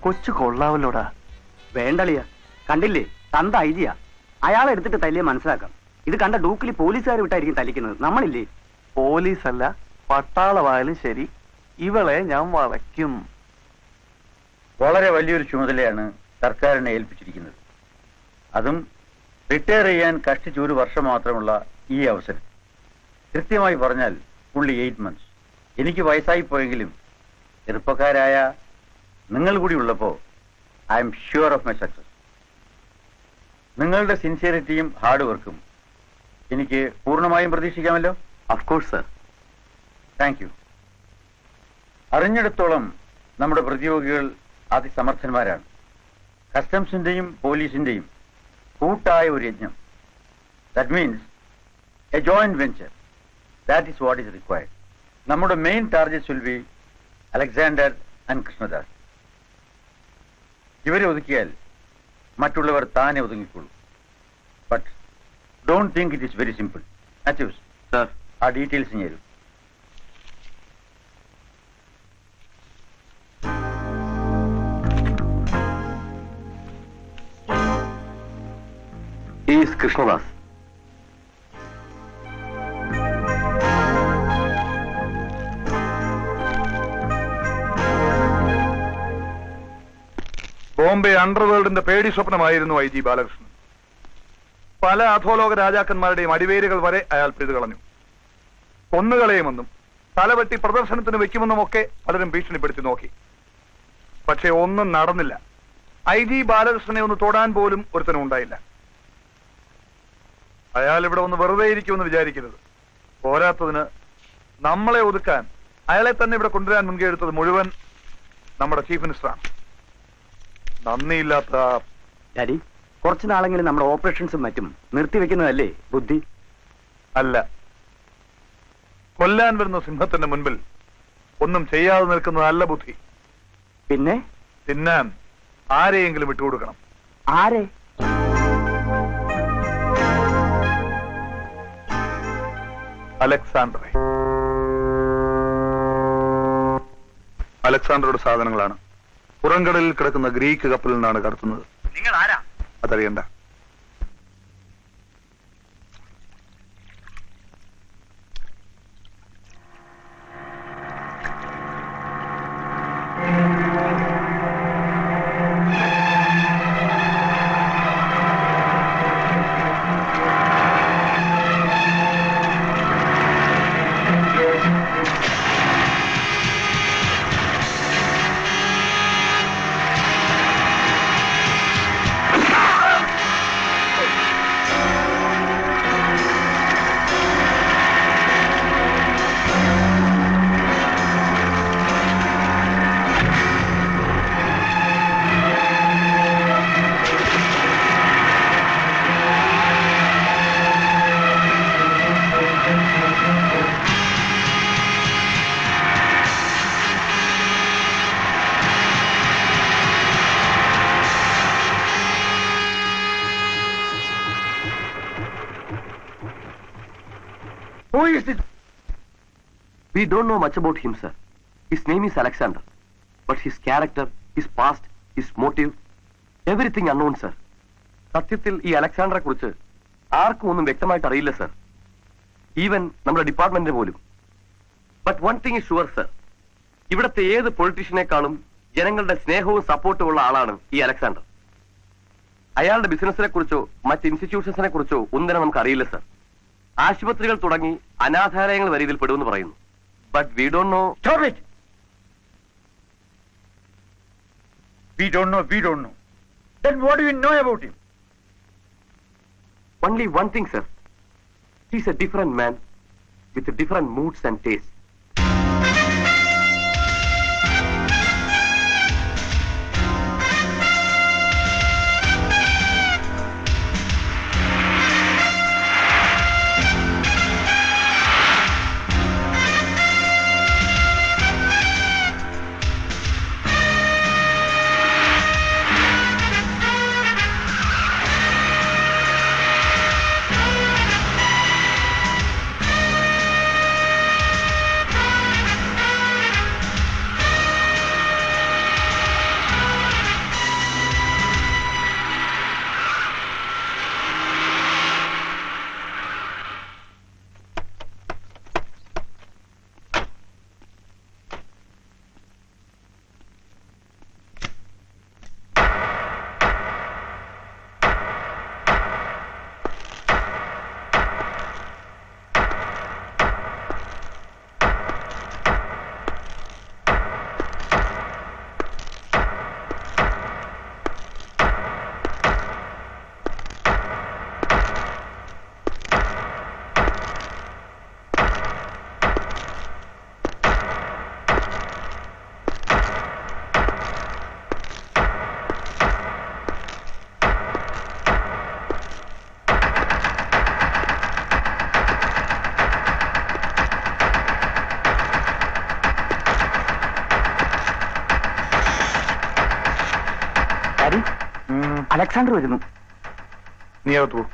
കൊച്ചു കൊള്ളാവല്ലോടാ. വേണ്ടളിയ, കണ്ടില്ലേ, തന്ത ഐജിയ. അയാളെ എടുത്തിട്ട് തല്ലിയെ മനസ്സിലാക്കാം. ഇത് കണ്ട ഡൂക്കിലി പോലീസുകാർ വിട്ടായിരിക്കും തല്ലിക്കുന്നത്, നമ്മളില്ലേ. പോലീസല്ല, പട്ടാളമായാലും ശരി, ഇവളെ ഞാൻ വളയ്ക്കും. വളരെ വലിയൊരു ചുമതലയാണ് സർക്കാരിനെ ഏൽപ്പിച്ചിരിക്കുന്നത്. അതും റിട്ടയർ ചെയ്യാൻ കഷ്ടിച്ച് 1 വർഷം മാത്രമുള്ള ഈ അവസരം. കൃത്യമായി പറഞ്ഞാൽ ഫുള്ളി 8 months. എനിക്ക് വയസ്സായി പോയെങ്കിലും ചെറുപ്പക്കാരായ നിങ്ങൾ കൂടി ഉള്ളപ്പോൾ I'm sure of my success. നിങ്ങളുടെ സിൻസിയറിറ്റിയും ഹാർഡ് വർക്കും എനിക്ക് പൂർണ്ണമായും പ്രതീക്ഷിക്കാമല്ലോ? Of course sir. Thank you. അറിഞ്ഞിടത്തോളം നമ്മുടെ പ്രതിയോഗികൾ അതിസമർത്ഥന്മാരാണ്. കസ്റ്റംസിന്റെയും പോലീസിന്റെയും കൂട്ടായ ഒരു യജ്ഞം. That means a joint venture. That is what is required. നമ്മുടെ main targets will be Alexander and Krishnadas. ഇവരെ ഒതുക്കിയാൽ മറ്റുള്ളവർ താനെ ഒതുങ്ങിക്കൊള്ളൂ. But don't think it is very simple. Mathews sir, ആ ഡീറ്റെയിൽസ് തരൂ. ഈസ് കൃഷ്ണദാസ്. ബോംബെ അണ്ടർവേൾഡിന്റെ പേടി സ്വപ്നമായിരുന്നു ഐ ജി ബാലകൃഷ്ണൻ. പല അധോലോക രാജാക്കന്മാരുടെയും അടിവേരുകൾ വരെ അയാൾ പിഴുതു കളഞ്ഞു. കൊന്നുകളയുമെന്നും തലവെട്ടി പ്രദർശനത്തിന് വെക്കുമെന്നുമൊക്കെ പലരും ഭീഷണിപ്പെടുത്തി നോക്കി. പക്ഷെ ഒന്നും നടന്നില്ല. ഐ ജി ബാലകൃഷ്ണനെ ഒന്ന് തൊടാൻ പോലും ഒരുത്തനും ഉണ്ടായില്ല. അയാൾ ഇവിടെ ഒന്ന് വെറുതെ ഇരിക്കുമെന്ന് വിചാരിക്കരുത്. പോരാത്തതിന് നമ്മളെ ഒതുക്കാൻ അയാളെ തന്നെ ഇവിടെ കൊണ്ടുവരാൻ മുൻകൈ എടുത്തത് മുഴുവൻ നമ്മുടെ ചീഫ് മിനിസ്റ്ററാണ്. നന്ദിയില്ലാത്ത ഡാഡി, കുറച്ചു നാളെങ്കിലും നമ്മുടെ ഓപ്പറേഷൻസും മറ്റും നിർത്തിവെക്കുന്നതല്ലേ ബുദ്ധി? അല്ല, കൊല്ലാൻ വരുന്ന സിംഹത്തിന്റെ മുൻപിൽ ഒന്നും ചെയ്യാതെ നിൽക്കുന്നതല്ല ബുദ്ധി. പിന്നെ തിന്നാൻ ആരെയെങ്കിലും വിട്ടുകൊടുക്കണം. ആരെ? അലക്സാണ്ടറെ. അലക്സാണ്ടറുടെ സാധനങ്ങളാണ് പുറംകടലിൽ കിടക്കുന്ന ഗ്രീക്ക് കപ്പലിൽ നിന്നാണ് കടത്തുന്നത്. നിങ്ങൾ ആരാ? അതറിയണ്ട. Who is it? We don't know much about him, sir. His name is Alexander. But his character, his past, his motive, everything unknown, sir. സത്യത്തിൽ ഈ അലക്സാണ്ടറെ കുറിച്ച് ആർക്കും ഒന്നും വ്യക്തമായിട്ട് അറിയില്ല, സർ. ഈവൻ നമ്മുടെ ഡിപ്പാർട്ട്മെന്റിന് പോലും. But one thing is sure, sir. ഇവിടുത്തെ ഏത് പൊളിറ്റീഷ്യനേക്കാളും ജനങ്ങളുടെ സ്നേഹവും സപ്പോർട്ടും ഉള്ള ആളാണ് ഈ അലക്സാണ്ടർ. അയാളുടെ ബിസിനസിനെ കുറിച്ചോ മറ്റ് ഇൻസ്റ്റിറ്റ്യൂഷൻസിനെ കുറിച്ചോ ഒന്നും തന്നെ നമുക്ക് അറിയില്ല, സർ. ആശുപത്രികൾ തുടങ്ങി അനാഥാലയങ്ങൾ വരെ ഇതിൽ പെടുമെന്ന് പറയുന്നു. But we don't know. Stop it! We don't know. Then what do you know about him? Only one thing, sir. He's a different man with different moods and tastes. Alexander വരുന്നു. നീ അകത്തു പോ.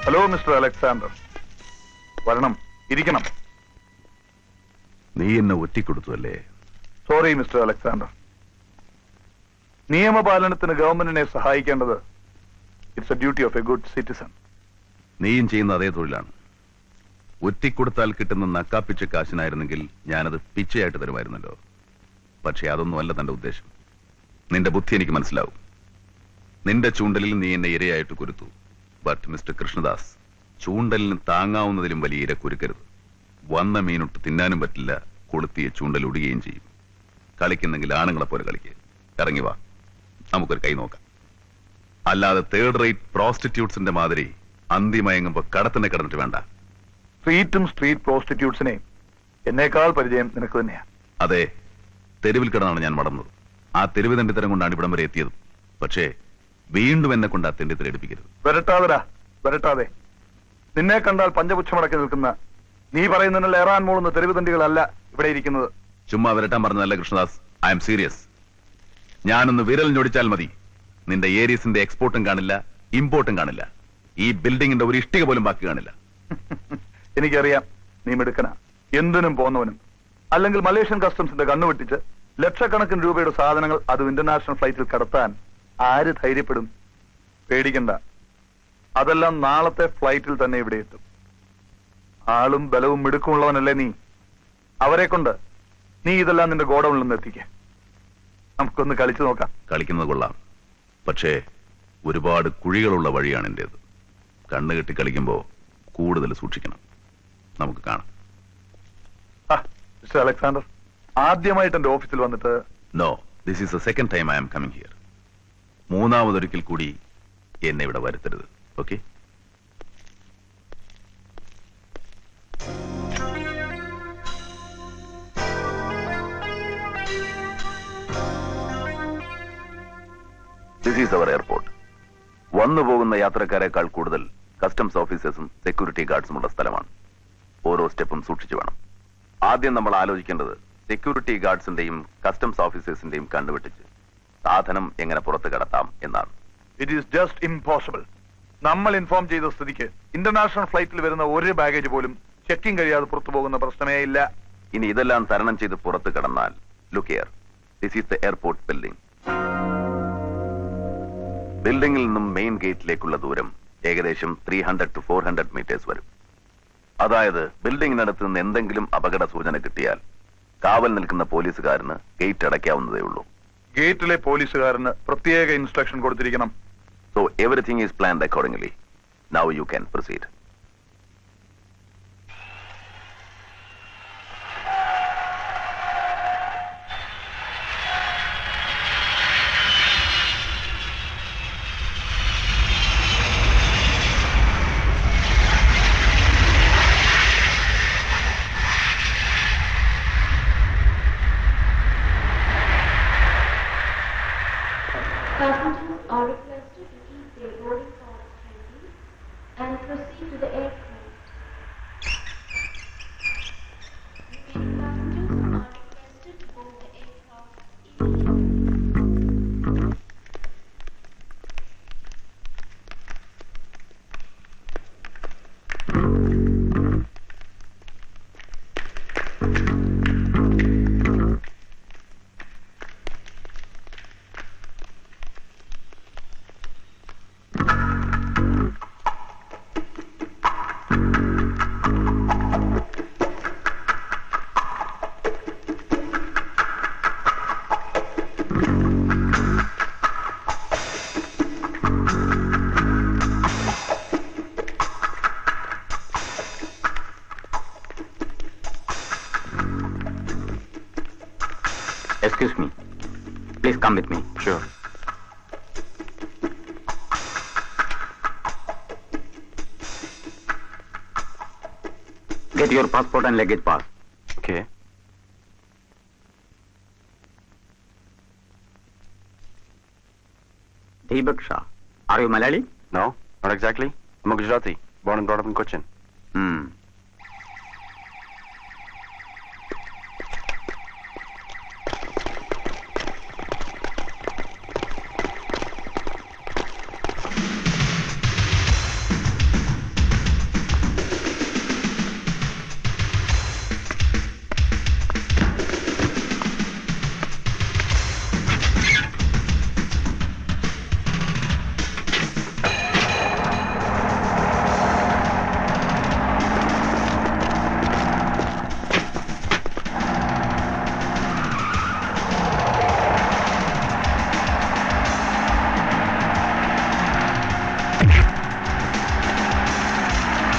Hello mister Alexander, വരണം, ഇരിക്കണം. നീ എന്നെ ഒറ്റിക്കൊടുത്തു അല്ലേ? Sorry mister Alexander. നിയമപാലനത്തിന് ഗവൺമെന്റിനെ സഹായിക്കേണ്ടത് it's a duty of a good citizen. നീയും ചെയ്യുന്ന അതേ തൊഴിലാണ്. ഒറ്റിക്കൊടുത്താൽ കിട്ടുന്ന നക്കാപ്പിച്ച കാശിനായിരുന്നെങ്കിൽ ഞാനത് പിച്ചയായിട്ട് തരുമായിരുന്നല്ലോ. പക്ഷെ അതൊന്നുമല്ല തന്റെ ഉദ്ദേശം. നിന്റെ ബുദ്ധി എനിക്ക് മനസ്സിലാവും. നിന്റെ ചൂണ്ടലിൽ നീ എന്നെ ഇരയായിട്ട് കുരുത്തു. ബട്ട് മിസ്റ്റർ കൃഷ്ണദാസ്, ചൂണ്ടലിന് താങ്ങാവുന്നതിലും വലിയ ഇര കുരുക്കരുത്. വന്ന മീനൊട്ട് തിന്നാനും പറ്റില്ല, കൊളുത്തിയ ചൂണ്ടൽ ഒടുകയും ചെയ്യും. കളിക്കുന്നെങ്കിൽ ആണുങ്ങളെ പോലെ കളിക്കുക. ഇറങ്ങി വാ, നമുക്കൊരു കൈ നോക്കാം. അല്ലാതെ തേർഡ് റേറ്റ് പ്രോസ്റ്റിറ്റ്യൂട്ട്സിന്റെ മാതിരി അന്തിമയങ്ങുമ്പോ കടത്തിനെ കിടന്നിട്ട് വേണ്ട. സ്ട്രീറ്റ് പ്രോസ്റ്റിറ്റ്യൂട്ട്സിനെ എന്നേക്കാൾ പരിചയം നിനക്ക് തന്നെയാണ്. അതെ, തെരുവിൽ കിടന്നാണ് ഞാൻ വളർന്നത്. ആ തെരുവ് തണ്ടിത്തരം കൊണ്ടാണ് ഇവിടം വരെ എത്തിയത്. പക്ഷേ വീണ്ടും എന്നെ കൊണ്ട് ആ തെണ്ടിത്തരം എടുപ്പിക്കരുത്. വരട്ടാതെ. നിന്നെ കണ്ടാൽ പഞ്ചപുച്ഛമടക്കി നിൽക്കുന്ന, നീ പറയുന്നതിനുള്ള ഏറാൻ മൂളുന്ന തെരുവ് തണ്ടികളല്ല ഇവിടെ ഇരിക്കുന്നത്. ചുമ്മാ വരട്ടാൻ പറഞ്ഞതല്ല കൃഷ്ണദാസ്, ഐ എം സീരിയസ്. ഞാനൊന്ന് വിരൽ ഞൊടിച്ചാൽ മതി, നിന്റെ ഏരിയസിന്റെ എക്സ്പോർട്ടും കാണില്ല, ഇമ്പോർട്ടും കാണില്ല. ഈ ബിൽഡിങ്ങിന്റെ ഒരു ഇഷ്ടിക പോലും ബാക്കി കാണില്ല. എനിക്കറിയാം, നീ മിടുക്കനാ, എന്തിനും പോന്നവനും. അല്ലെങ്കിൽ മലേഷ്യൻ കസ്റ്റംസിന്റെ കണ്ണുവെട്ടിച്ച് ലക്ഷക്കണക്കിന് രൂപയുടെ സാധനങ്ങൾ അതും ഇന്റർനാഷണൽ ഫ്ലൈറ്റിൽ കടത്താൻ ആര് ധൈര്യപ്പെടും? പേടിക്കണ്ട, അതെല്ലാം നാളത്തെ ഫ്ലൈറ്റിൽ തന്നെ ഇവിടെ എത്തും. ആളും ബലവും മിടുക്കുമുള്ളവനല്ലേ നീ. അവരെ കൊണ്ട് നീ ഇതെല്ലാം നിന്റെ ഗോഡൌണിൽ നിന്ന് എത്തിക്കേ. നമുക്കൊന്ന് കളിച്ചു നോക്കാം. കളിക്കുന്നത് കൊള്ളാം, പക്ഷേ ഒരുപാട് കുഴികളുള്ള വഴിയാണ് എന്റേത്. കണ്ണുകെട്ടി കളിക്കുമ്പോ കൂടുതൽ സൂക്ഷിക്കണം. നമുക്ക് കാണാം. മിസ്റ്റർ അലക്സാണ്ടർ, ആദ്യമായിട്ട് എന്റെ ഓഫീസിൽ വന്നിട്ട്. No, this is the second time I am coming here. മൂന്നാമതൊരിക്കൽ കൂടി എന്നെ ഇവിടെ വരുത്തരുത്. Okay? This is our airport. വന്നു പോകുന്ന യാത്രക്കാരെക്കാൾ കൂടുതൽ കസ്റ്റംസ് ഓഫീസേഴ്സും സെക്യൂരിറ്റി ഗാർഡ്സുമുള്ള സ്ഥലമാണ്. ഓരോ സ്റ്റെപ്പും സൂക്ഷിച്ചു വേണം. ആദ്യം നമ്മൾ ആലോചിക്കേണ്ടത് സെക്യൂരിറ്റി ഗാർഡ്സിന്റെയും കസ്റ്റംസ് ഓഫീസേഴ്സിന്റെയും കണ്ടുവെട്ടിച്ച് സാധനം എങ്ങനെ പുറത്ത് കടത്താം എന്നാണ്. It is just impossible. നമ്മൾ ഇൻഫോം ചെയ്ത സ്ഥിതിക്ക് ഇന്റർനാഷണൽ ഫ്ലൈറ്റിൽ വരുന്ന ഒരു ബാഗേജ് പോലും ചെക്കിംഗ് കഴിയാതെ പുറത്തു പോകുന്ന പ്രശ്നമേ ഇല്ല. ഇനി ഇതെല്ലാം തരണം ചെയ്ത് പുറത്ത് കടന്നാൽ, look here, this is the airport building. ബിൽഡിംഗിൽ നിന്നും മെയിൻ ഗേറ്റിലേക്കുള്ള ദൂരം ഏകദേശം 300 to 400 മീറ്റേഴ്സ് വരും. അതായത് ബിൽഡിംഗിനടുത്ത് നിന്ന് എന്തെങ്കിലും അപകട സൂചന കിട്ടിയാൽ കാവൽ നിൽക്കുന്ന പോലീസുകാരന് ഗേറ്റ് അടയ്ക്കാവുന്നതേ ഉള്ളൂ. ഗേറ്റിലെ പോലീസുകാരന് പ്രത്യേക instruction കൊടുത്തിരിക്കണം. So everything is planned accordingly. Now you can proceed. Passengers are requested to keep their boarding cards handy and proceed to the aircraft. Passengers are requested to board the aircraft immediately. Excuse me. Please come with me. Sure. Get your passport and luggage pass. Okay. Deepak Shah. Are you Malayali? No, not exactly. I'm a Gujarati, born and brought up in Cochin. Hmm.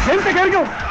Gente, cargo!